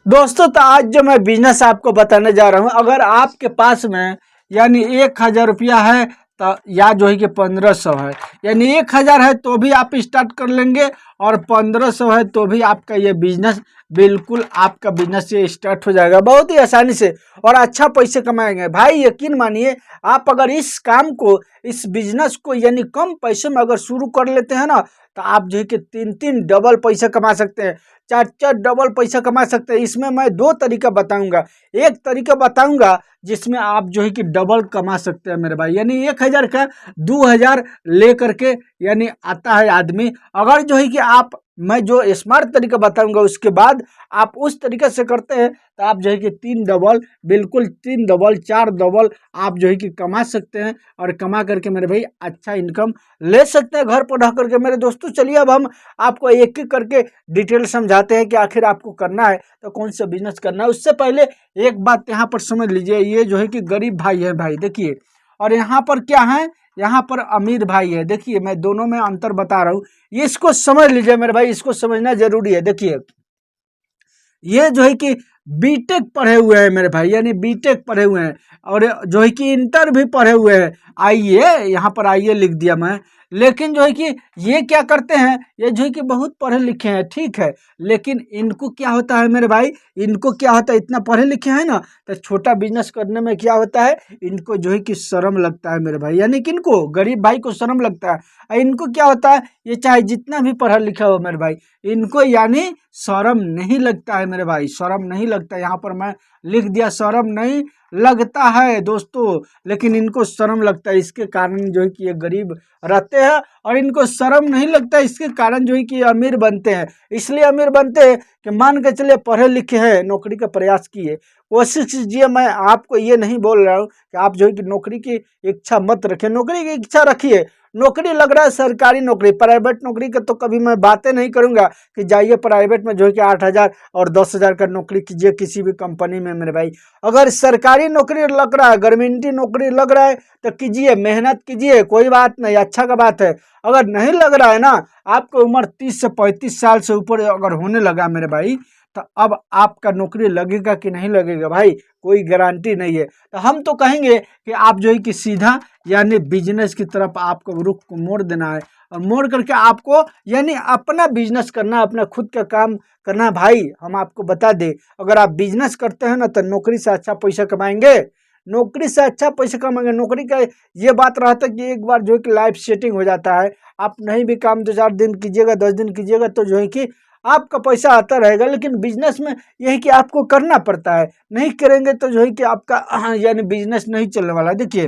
दोस्तों तो आज जो मैं बिजनेस आपको बताने जा रहा हूँ, अगर आपके पास में यानी 1,000 रुपया है तो या जो है कि 1,500 है, यानी 1,000 है तो भी आप स्टार्ट कर लेंगे और 1,500 है तो भी आपका ये बिजनेस बिल्कुल आपका बिजनेस ये स्टार्ट हो जाएगा बहुत ही आसानी से और अच्छा पैसे कमाएंगे। भाई यकीन मानिए, आप अगर इस काम को इस बिजनेस को यानी कम पैसे में अगर शुरू कर लेते हैं ना, तो आप जो है कि 3-3 डबल पैसा कमा सकते हैं, 4-4 डबल पैसा कमा सकते हैं। इसमें मैं 2 तरीका बताऊंगा। एक तरीका बताऊंगा जिसमें आप जो है कि डबल कमा सकते हैं मेरे भाई, यानी 1,000 का 2,000 ले करके यानी आता है आदमी। अगर जो है कि आप मैं जो स्मार्ट तरीका बताऊंगा उसके बाद आप उस तरीके से करते हैं तो आप जो है कि 3 डबल, बिल्कुल 3 डबल 4 डबल आप जो है कि कमा सकते हैं और कमा करके मेरे भाई अच्छा इनकम ले सकते हैं घर पर रह करके। मेरे दोस्तों चलिए अब हम आपको एक एक करके डिटेल समझाते हैं कि आखिर आपको करना है तो कौन सा बिजनेस करना है। उससे पहले एक बात यहाँ पर समझ लीजिए, ये जो है कि गरीब भाई है भाई, देखिए, और यहाँ पर क्या है, यहाँ पर अमीर भाई है। देखिए मैं दोनों में अंतर बता रहा हूँ, ये इसको समझ लीजिए मेरे भाई, इसको समझना जरूरी है। देखिए ये जो है कि बीटेक पढ़े हुए हैं मेरे भाई, यानी बीटेक पढ़े हुए हैं और जो है कि इंटर भी पढ़े हुए हैं, आइए यहाँ पर आइए लिख दिया मैं। लेकिन जो है कि ये क्या करते हैं, ये जो है कि बहुत पढ़े लिखे हैं, ठीक है, लेकिन इनको क्या होता है मेरे भाई, इनको क्या होता है, इतना पढ़े लिखे हैं ना तो छोटा बिजनेस करने में क्या होता है, इनको जो है कि शर्म लगता है मेरे भाई, यानी कि इनको गरीब भाई को शर्म लगता है। और इनको क्या होता है, ये चाहे जितना भी पढ़ा लिखा हो मेरे भाई, इनको यानी शर्म नहीं लगता है मेरे भाई, शर्म नहीं लगता। यहाँ पर मैं लिख दिया शर्म नहीं लगता है दोस्तों, लेकिन इनको शर्म लगता है, इसके कारण जो है कि ये गरीब रहते हैं और इनको शर्म नहीं लगता है, इसके कारण जो है कि अमीर बनते हैं। इसलिए अमीर बनते हैं कि मान के चलिए पढ़े लिखे हैं, नौकरी का प्रयास किए, कोशिश कीजिए। मैं आपको ये नहीं बोल रहा हूँ कि आप जो है कि नौकरी की इच्छा मत रखें, नौकरी की इच्छा रखिए। नौकरी लग रहा है सरकारी नौकरी, प्राइवेट नौकरी का तो कभी मैं बातें नहीं करूंगा कि जाइए प्राइवेट में जो है कि 8,000 और 10,000 का नौकरी कीजिए किसी भी कंपनी में मेरे भाई। अगर सरकारी नौकरी लग रहा है, गवर्नमेंट नौकरी लग रहा है तो कीजिए, मेहनत कीजिए, कोई बात नहीं, अच्छा का बात है। अगर नहीं लग रहा है ना, आपकी उम्र 30 से 35 साल से ऊपर अगर होने लगा मेरे भाई, तो अब आपका नौकरी लगेगा कि नहीं लगेगा भाई, कोई गारंटी नहीं है। तो हम तो कहेंगे कि आप जो है कि सीधा यानी बिजनेस की तरफ आपको रुख को मोड़ देना है और मोड़ करके आपको यानी अपना बिजनेस करना है, अपना खुद का काम करना है। भाई हम आपको बता दें, अगर आप बिजनेस करते हैं ना तो नौकरी से अच्छा पैसा कमाएंगे, नौकरी से अच्छा पैसा कमाएंगे। नौकरी का ये बात रहता है कि एक बार जो है कि लाइफ सेटिंग हो जाता है, आप नहीं भी काम 2-4 दिन कीजिएगा, 10 दिन कीजिएगा तो जो है कि आपका पैसा आता रहेगा। लेकिन बिजनेस में यही कि आपको करना पड़ता है, नहीं करेंगे तो जो है कि आपका यानी बिजनेस नहीं चलने वाला है। देखिए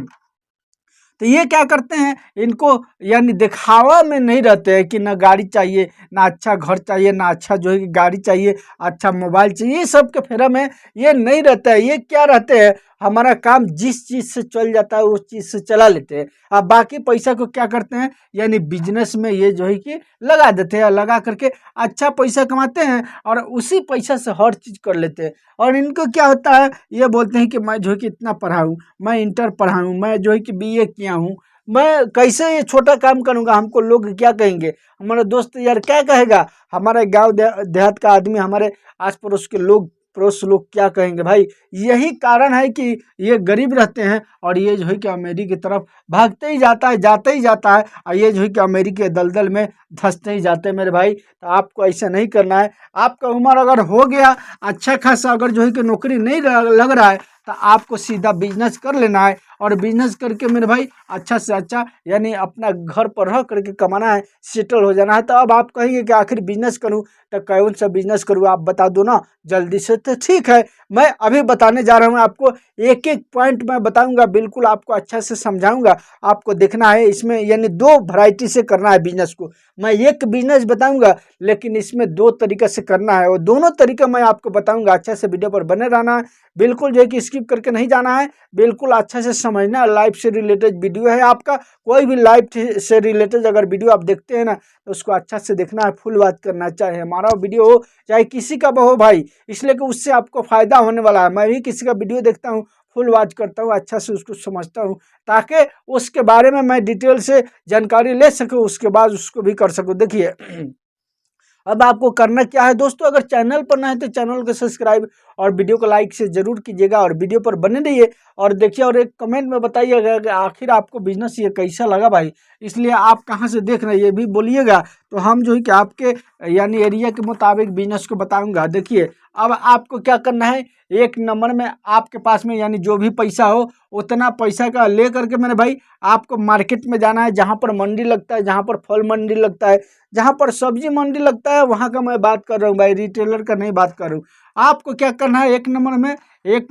तो ये क्या करते हैं, इनको यानी दिखावा में नहीं रहते हैं कि ना गाड़ी चाहिए, ना अच्छा घर चाहिए, ना अच्छा जो है कि गाड़ी चाहिए, अच्छा मोबाइल चाहिए, ये सब के फेरा में ये नहीं रहता है। ये क्या रहते हैं, हमारा काम जिस चीज़ से चल जाता है उस चीज़ से चला लेते हैं। अब बाकी पैसा को क्या करते हैं, यानी बिजनेस में ये जो है कि लगा देते हैं, लगा करके अच्छा पैसा कमाते हैं और उसी पैसा से हर चीज़ कर लेते हैं। और इनको क्या होता है, ये बोलते हैं कि मैं जो है कि इतना पढ़ा हूँ, मैं इंटर पढ़ा हूँ, मैं जो है कि बीए किया हूँ, मैं कैसे ये छोटा काम करूँगा, हमको लोग क्या कहेंगे, हमारा दोस्त यार क्या कहेगा, हमारे गांव देहात का आदमी, हमारे आस पड़ोस के लोग, पड़ोस लोग क्या कहेंगे। भाई यही कारण है कि ये गरीब रहते हैं और ये जो है कि अमेरिका की तरफ भागते ही जाता है, जाते ही जाता है, और ये जो है कि अमेरिका के दलदल में धंसते ही जाते हैं मेरे भाई। तो आपको ऐसा नहीं करना है। आपका उम्र अगर हो गया अच्छा खासा, अगर जो है कि नौकरी नहीं लग रहा है तो आपको सीधा बिजनेस कर लेना है और बिजनेस करके मेरे भाई अच्छा से अच्छा यानी अपना घर पर रह करके कमाना है, सेटल हो जाना है। तो अब आप कहेंगे कि आखिर बिजनेस करूं तो कौन सा बिजनेस करूं, आप बता दो ना जल्दी से। तो ठीक है, मैं अभी बताने जा रहा हूं आपको, एक एक पॉइंट मैं बताऊंगा, बिल्कुल आपको अच्छा से समझाऊंगा। आपको देखना है इसमें यानी 2 वैरायटी से करना है बिजनेस को। मैं एक बिजनेस बताऊंगा लेकिन इसमें 2 तरीके से करना है और दोनों तरीका मैं आपको बताऊंगा। अच्छा से वीडियो पर बने रहना है, बिल्कुल जो है कि स्किप करके नहीं जाना है, बिल्कुल अच्छा से समझना। लाइफ से रिलेटेड वीडियो है आपका, कोई भी लाइफ से रिलेटेड अगर वीडियो आप देखते हैं ना तो उसको अच्छा से देखना है, फुल बात करना, चाहे हमारा वीडियो हो चाहे किसी का हो भाई, इसलिए कि उससे आपको फायदा होने वाला है। मैं भी किसी का वीडियो देखता हूँ, फुल वॉच करता हूँ, अच्छा से उसको समझता हूँ ताकि उसके बारे में मैं डिटेल से जानकारी ले सकूँ, उसके बाद उसको भी कर सकूँ। देखिए अब आपको करना क्या है दोस्तों, अगर चैनल पर ना है तो चैनल को सब्सक्राइब और वीडियो को लाइक से जरूर कीजिएगा और वीडियो पर बने रहिए और देखिए और एक कमेंट में बताइएगा कि आखिर आपको बिजनेस ये कैसा लगा भाई, इसलिए आप कहाँ से देख रहे हैं ये भी बोलिएगा, तो हम जो है कि आपके यानी एरिया के मुताबिक बिजनेस को बताऊंगा। देखिए अब आपको क्या करना है, एक नंबर में आपके पास में यानी जो भी पैसा हो उतना पैसा का ले करके मेरे भाई आपको मार्केट में जाना है, जहाँ पर मंडी लगता है, जहाँ पर फल मंडी लगता है, जहाँ पर सब्जी मंडी लगता है, वहाँ का मैं बात कर रहा हूँ भाई, रिटेलर का नहीं बात कर रहा हूँ। आपको क्या करना है, एक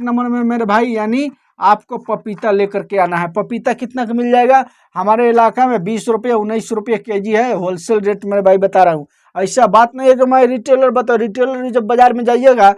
नंबर में मेरे भाई यानी आपको पपीता लेकर के आना है। पपीता कितना का मिल जाएगा हमारे इलाका में, 20 रुपये 19 रुपये केजी है, होलसेल रेट मेरे भाई बता रहा हूँ। ऐसा बात नहीं है कि मैं रिटेलर बताऊँ, रिटेलर जब बाजार में जाइएगा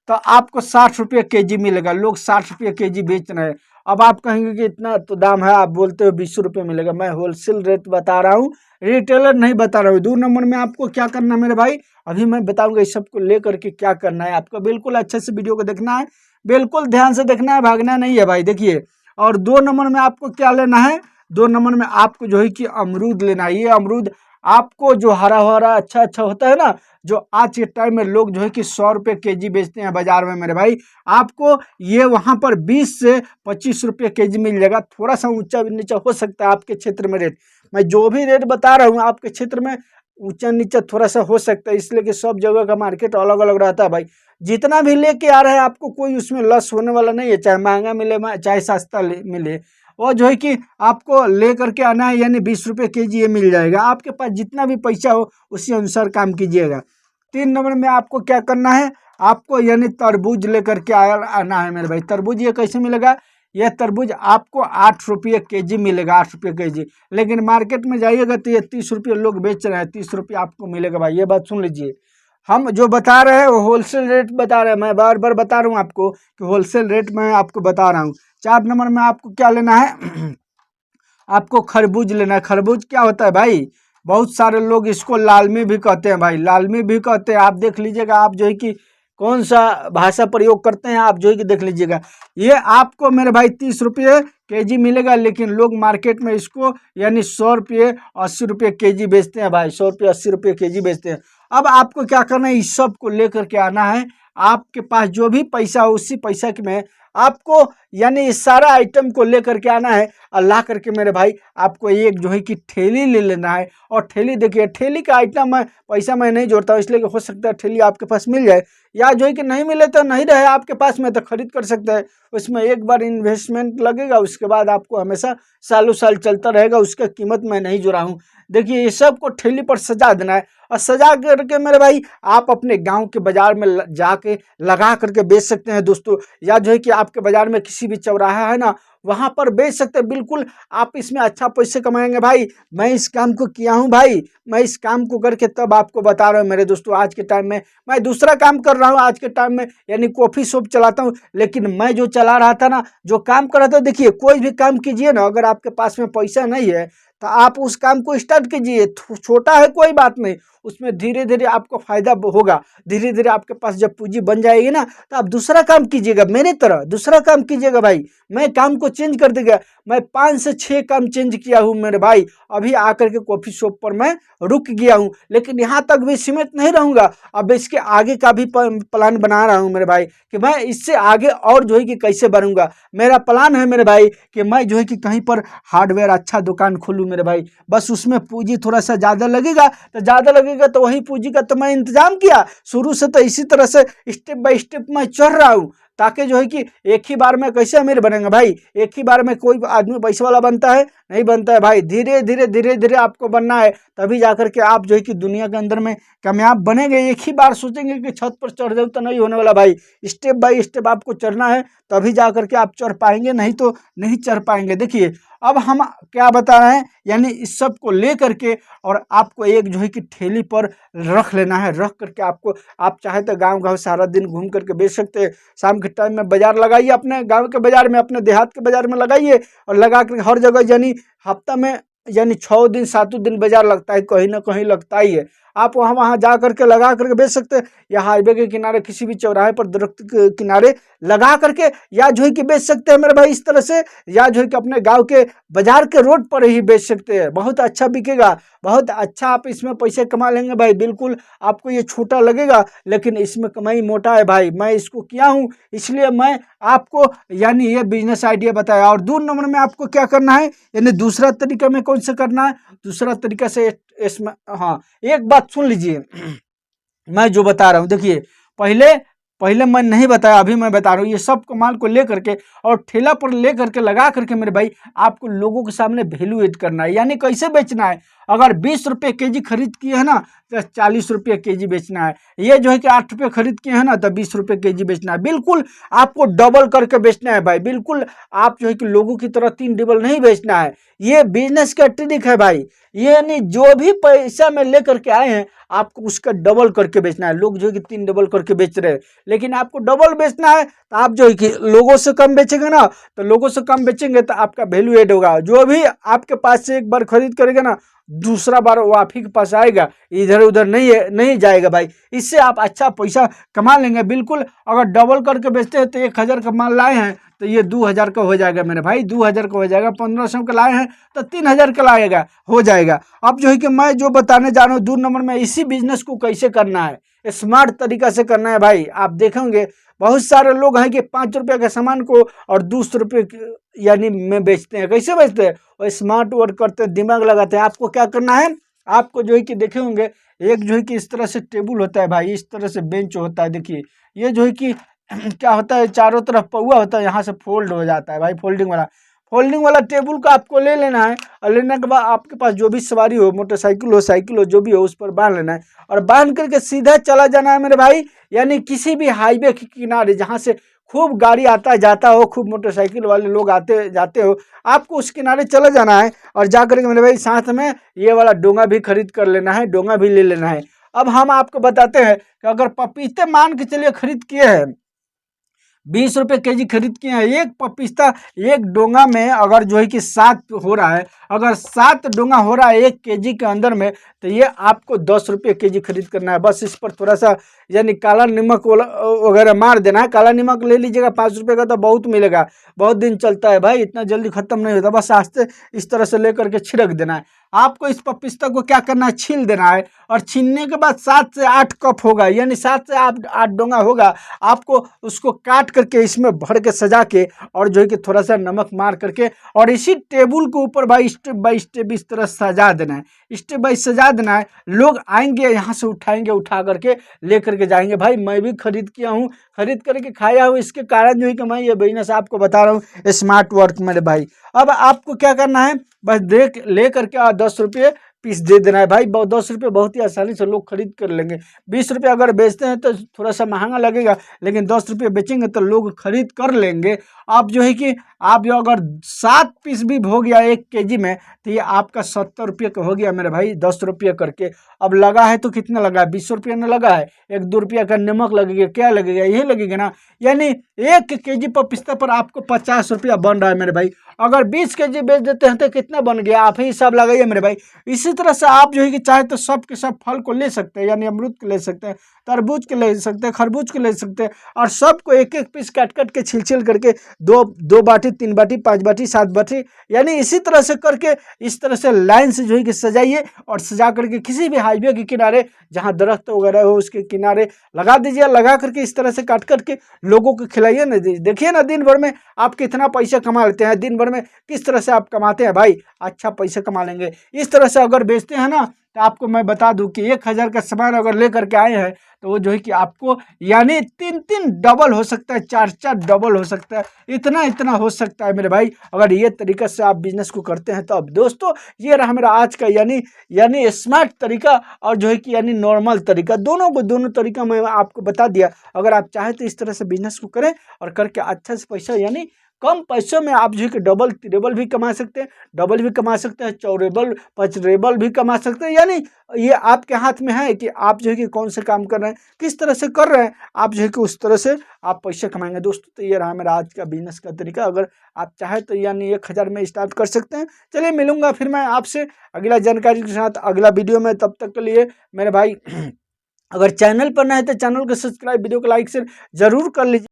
तो आपको 60 रुपये केजी मिलेगा, लोग 60 रुपये केजी बेच रहे हैं। अब आप कहेंगे कि इतना तो दाम है, आप बोलते हो 20 रुपये मिलेगा, मैं होलसेल रेट बता रहा हूँ, रिटेलर नहीं बता रहा हूँ। 2 नंबर में आपको क्या करना है मेरे भाई, अभी मैं बताऊंगा इस सब को लेकर के क्या करना है आपको, बिल्कुल अच्छे से वीडियो को देखना है, बिल्कुल ध्यान से देखना है, भागना नहीं है भाई। देखिए और 2 नंबर में आपको क्या लेना है, 2 नंबर में आपको जो है कि अमरूद लेना है। ये अमरूद आपको जो हरा हरा अच्छा अच्छा होता है ना, जो आज के टाइम में लोग जो है कि 100 रुपये केजी बेचते हैं बाजार में मेरे भाई, आपको ये वहाँ पर 20 से 25 रुपये केजी मिल जाएगा। थोड़ा सा ऊंचा नीचा हो सकता है आपके क्षेत्र में रेट, मैं जो भी रेट बता रहा हूँ आपके क्षेत्र में ऊंचा नीचा थोड़ा सा हो सकता है, इसलिए कि सब जगह का मार्केट अलग अलग रहता है भाई। जितना भी लेके आ रहे हैं आपको कोई उसमें लॉस होने वाला नहीं है, चाहे महंगा मिले चाहे सस्ता मिले, और जो है कि आपको ले करके आना है, यानी 20 रुपये केजी ये मिल जाएगा। आपके पास जितना भी पैसा हो उसी अनुसार काम कीजिएगा। 3 नंबर में आपको क्या करना है, आपको यानी तरबूज लेकर के आना है मेरे भाई। तरबूज ये कैसे मिलेगा, यह तरबूज आपको 8 रुपये केजी मिलेगा, 8 रुपये केजी, लेकिन मार्केट में जाइएगा तो ये 30 रुपये लोग बेच रहे हैं, 30 रुपये आपको मिलेगा भाई। ये बात सुन लीजिए, हम जो बता रहे हैं वो होलसेल रेट बता रहे हैं, मैं बार बार बता रहा हूँ आपको कि होलसेल रेट में आपको बता रहा हूँ। 4 नंबर में आपको क्या लेना है आपको खरबूज लेना है। खरबूज क्या होता है भाई, बहुत सारे लोग इसको लालमी भी कहते हैं भाई, लालमी भी कहते हैं। आप देख लीजिएगा, आप जो है कि कौन सा भाषा प्रयोग करते हैं आप जो है कि देख लीजिएगा। ये आपको मेरे भाई 30 रुपये केजी मिलेगा, लेकिन लोग मार्केट में इसको यानी 100 रुपये 80 रुपये केजी बेचते हैं भाई, 100 रुपये 80 रुपये केजी बेचते हैं। अब आपको क्या करना है, इस सब को लेकर के आना है, आपके पास जो भी पैसा हो उसी पैसा के में आपको यानी इस सारा आइटम को लेकर के आना है और ला करके मेरे भाई आपको एक जो है कि ठेली ले लेना है। और ठेली देखिए, ठेली का आइटम मैं पैसा मैं नहीं जोड़ता हूँ, इसलिए हो सकता है ठेली आपके पास मिल जाए, या जो है कि नहीं मिले तो नहीं रहे आपके पास में तो खरीद कर सकते हैं। उसमें एक बार इन्वेस्टमेंट लगेगा, उसके बाद आपको हमेशा सालों साल चलता रहेगा, उसका कीमत मैं नहीं जोड़ा हूँ। देखिए ये सब को ठेली पर सजा देना है और सजा करके मेरे भाई आप अपने गांव के बाजार में जाके लगा करके बेच सकते हैं दोस्तों, या जो है कि आपके बाजार में किसी भी चौराहा है ना वहां पर बेच सकते हैं। बिल्कुल आप इसमें अच्छा पैसे कमाएंगे भाई। मैं इस काम को किया हूं भाई, मैं इस काम को करके तब आपको बता रहा हूं मेरे दोस्तों। आज के टाइम में मैं दूसरा काम कर रहा हूं, आज के टाइम में यानी कॉफी शॉप चलाता हूं, लेकिन मैं जो चला रहा था ना, जो काम कर रहा था, देखिए कोई भी काम कीजिए ना, अगर आपके पास में पैसा नहीं है तो आप उस काम को स्टार्ट कीजिए, छोटा है कोई बात नहीं, उसमें धीरे धीरे आपको फायदा होगा। धीरे धीरे आपके पास जब पूंजी बन जाएगी ना तो आप दूसरा काम कीजिएगा, मेरे तरह दूसरा काम कीजिएगा भाई। मैं काम को चेंज कर देगा, मैं 5 से 6 काम चेंज किया हूँ मेरे भाई। अभी आकर के कॉफी शॉप पर मैं रुक गया हूँ, लेकिन यहाँ तक भी सीमित नहीं रहूँगा। अब इसके आगे का भी प्लान बना रहा हूँ मेरे भाई कि मैं इससे आगे और जो है कि कैसे बढ़ूंगा। मेरा प्लान है मेरे भाई कि मैं जो है कि कहीं पर हार्डवेयर अच्छा दुकान खोलूँ मेरे भाई। बस उसमें पूंजी थोड़ा सा ज़्यादा लगेगा, तो ज़्यादा लगेगा तो वही पूंजी का तो मैं इंतजाम किया शुरू से, तो इसी तरह से स्टेप बाय स्टेप मैं चढ़ रहा हूँ, ताकि जो है कि एक ही बार में कैसे अमीर बनेंगे भाई। एक ही बार में कोई आदमी पैसे वाला बनता है नहीं बनता है भाई, धीरे धीरे आपको बनना है, तभी जाकर के आप जो है कि दुनिया के अंदर में कामयाब बनेंगे। एक ही बार सोचेंगे कि छत पर चढ़ जाऊँ तो नहीं होने वाला भाई, स्टेप बाय स्टेप आपको चढ़ना है, तभी जाकर के आप चढ़ पाएंगे, नहीं तो नहीं चढ़ पाएंगे। देखिए अब हम क्या बता रहे हैं, यानी इस सब को ले करके और आपको एक जो है कि ठेली पर रख लेना है। रख करके आपको, आप चाहे तो गांव गांव सारा दिन घूम करके बेच सकते हैं। शाम के टाइम में बाजार लगाइए, अपने गांव के बाजार में, अपने देहात के बाजार में लगाइए, और लगा कर हर जगह यानी हफ्ता में यानी 6 दिन 7 दिन बाजार लगता है, कहीं ना कहीं लगता ही है। आप वहाँ वहाँ जा करके लगा करके बेच सकते हैं, या हाईवे के किनारे किसी भी चौराहे पर दरख्त के किनारे लगा करके या जो है कि बेच सकते हैं मेरे भाई इस तरह से, या जो है कि अपने गांव के बाजार के रोड पर ही बेच सकते हैं, बहुत अच्छा बिकेगा, बहुत अच्छा आप इसमें पैसे कमा लेंगे भाई। बिल्कुल आपको ये छोटा लगेगा लेकिन इसमें कमाई मोटा है भाई, मैं इसको किया हूँ इसलिए मैं आपको यानी ये बिजनेस आइडिया बताया। और 2 नंबर में आपको क्या करना है, यानी दूसरा तरीका में कौन सा करना है, दूसरा तरीका से इसमें, हाँ एक बात सुन लीजिए मैं जो बता रहा हूँ, देखिए पहले पहले मैं नहीं बताया, अभी मैं बता रहा हूँ, ये सब कमाल को ले करके और ठेला पर ले करके लगा करके मेरे भाई आपको लोगों के सामने वैल्यू एड करना है, यानी कैसे बेचना है। अगर 20 रुपये केजी खरीद किए है ना तो 40 रुपये केजी बेचना है, ये जो है कि 8 रुपये खरीद किए है ना तो 20 रुपये केजी बेचना है। बिल्कुल आपको डबल करके बेचना है भाई, बिल्कुल आप जो है कि लोगों की तरह 3 डबल नहीं बेचना है। ये बिजनेस का ट्रिक है भाई, ये यानी जो भी पैसा में ले करके आए हैं आपको उसका डबल करके बेचना है। लोग जो है कि 3 डबल करके बेच रहे हैं लेकिन आपको डबल बेचना है, तो आप जो है कि लोगों से कम बेचेंगे ना, तो लोगों से कम बेचेंगे तो आपका वैल्यू एड होगा। जो भी आपके पास से एक बार खरीद करेगा ना दूसरा बार वो आप ही के पास आएगा, इधर उधर नहीं जाएगा भाई। इससे आप अच्छा पैसा कमा लेंगे। बिल्कुल अगर डबल करके बेचते हैं तो 1000 का माल लाए हैं तो ये 2000 का हो जाएगा मेरे भाई, 2000 का हो जाएगा। 1500 का लाए हैं तो 3000 का लाएगा, हो जाएगा। अब जो है कि मैं जो बताने जा रहा हूँ 2 नंबर में, इसी बिजनेस को कैसे करना है, स्मार्ट तरीका से करना है भाई। आप देखेंगे बहुत सारे लोग हैं कि 5 रुपये के सामान को और 200 रुपये यानी में बेचते हैं। कैसे बेचते हैं, वो स्मार्ट वर्क करते हैं, दिमाग लगाते हैं। आपको क्या करना है, आपको जो है कि देखे होंगे एक जो है कि इस तरह से टेबल होता है भाई, इस तरह से बेंच होता है। देखिए ये जो है कि क्या होता है, चारों तरफ पौआ होता है, यहाँ से फोल्ड हो जाता है भाई, फोल्डिंग वाला टेबल को आपको ले लेना है। और लेने के बाद आपके पास जो भी सवारी हो, मोटरसाइकिल हो, साइकिल हो, जो भी हो, उस पर बांध लेना है और बांध करके सीधा चला जाना है मेरे भाई। यानी किसी भी हाईवे के किनारे जहाँ से खूब गाड़ी आता जाता हो, खूब मोटरसाइकिल वाले लोग आते जाते हो, आपको उस किनारे चला जाना है और जा करके मेरे भाई साथ में ये वाला डोंगा भी खरीद कर लेना है, डोंगा भी ले लेना है। अब हम आपको बताते हैं कि अगर पपीते मान के चलिए खरीद किए हैं, 20 रुपये केजी खरीद के हैं, एक पपीता एक डोंगा में अगर जो है कि 7 हो रहा है, अगर 7 डोंगा हो रहा है 1 केजी के अंदर में, तो ये आपको 10 रुपये केजी खरीद करना है। बस इस पर थोड़ा सा यानी काला नमक वगैरह मार देना है। काला नमक ले लीजिएगा 5 रुपये का, तो बहुत मिलेगा, बहुत दिन चलता है भाई, इतना जल्दी खत्म नहीं होता। बस आस्ते इस तरह से लेकर के छिड़क देना है। आपको इस पपीता को क्या करना है, छील देना है और छीलने के बाद 7 से 8 कप होगा, यानी 7 से 8 डोंगा होगा। आपको उसको काट करके इसमें भर के सजा के और जो है कि थोड़ा सा नमक मार करके और इसी टेबल के ऊपर भाई स्टेप बाय स्टेप इस तरह सजा देना है, स्टेप बाय सजा देना है। लोग आएंगे यहाँ से उठाएंगे, उठा करके ले करके जाएंगे। भाई मैं भी खरीद किया हूँ, खरीद करके खाया हूँ, इसके कारण जो है कि मैं ये बिजनेस आपको बता रहा हूँ, स्मार्ट वर्क मेरे भाई। अब आपको क्या करना है, बस देख ले करके 10 रुपये पीस दे देना है भाई। 10 रुपये बहुत ही आसानी से लोग खरीद कर लेंगे। 20 रुपये अगर बेचते हैं तो थोड़ा सा महंगा लगेगा, लेकिन 10 रुपये बेचेंगे तो लोग खरीद कर लेंगे। आप जो है कि आप जो अगर 7 पीस भी हो गया 1 केजी में, तो ये आपका 70 रुपये का हो गया मेरे भाई, 10 रुपये करके। अब लगा है तो कितना लगा है, 20 रुपये में लगा है, 1-2 रुपया का नमक लगेगा, क्या लगेगा, यही लगेगा ना। यानी 1 केजी पपीता पर आपको 50 रुपया बन रहा है मेरे भाई। अगर 20 केजी बेच देते हैं तो कितना बन गया, आप ही हिसाब लगाइए मेरे भाई। इसी तरह से आप जो है कि चाहे तो सब के सब फल को ले सकते हैं, यानी अमरूद के ले सकते हैं, तरबूज के ले सकते हैं, खरबूज के ले सकते हैं, और सबको 1-1 पीस काट काट के छिल करके 2 बाटी, 3 बाटी, 5 बाटी, 7 बाटी, यानी इसी तरह से करके इस तरह से लाइन से जो है कि सजाइए और सजा करके किसी भी हाईवे के किनारे जहाँ दरख्त वगैरह हो उसके किनारे लगा दीजिए। लगा करके इस तरह से काट करके लोगों को खिलाइए ना। देखिए ना दिन भर में आप कितना पैसा कमा लेते हैं, दिन भर में किस तरह से आप कमाते हैं भाई, अच्छा पैसा कमा लेंगे। इस तरह से अगर बेचते हैं ना तो आपको मैं बता दूं कि 1000 का सामान अगर लेकर के आए हैं तो वो जो है कि आपको यानी 3-3 डबल हो सकता है, 4-4 डबल हो सकता है, इतना हो सकता है मेरे भाई, अगर ये तरीका से आप बिजनेस को करते हैं तो। अब दोस्तों ये रहा मेरा आज का यानी स्मार्ट तरीका और जो है कि यानी नॉर्मल तरीका, दोनों तरीका मैं आपको बता दिया। अगर आप चाहें तो इस तरह से बिजनेस को करें और करके अच्छा से पैसा यानी कम पैसों में आप जो है कि डबल तिरेबल भी कमा सकते हैं, डबल भी कमा सकते हैं, चौरेबल पचरेबल भी कमा सकते हैं। यानी ये आपके हाथ में है कि आप जो है कि कौन से काम कर रहे हैं, किस तरह से कर रहे हैं, आप जो है कि उस तरह से आप पैसे कमाएंगे। दोस्तों तो ये रहा मेरा आज का बिजनेस का तरीका। अगर आप चाहें तो यानी 1000 में स्टार्ट कर सकते हैं। चलिए मिलूंगा फिर मैं आपसे अगला जानकारी के साथ अगला वीडियो में। तब तक के लिए मेरे भाई अगर चैनल पर नए हैं तो चैनल को सब्सक्राइब, वीडियो को लाइक शेयर जरूर कर लीजिए।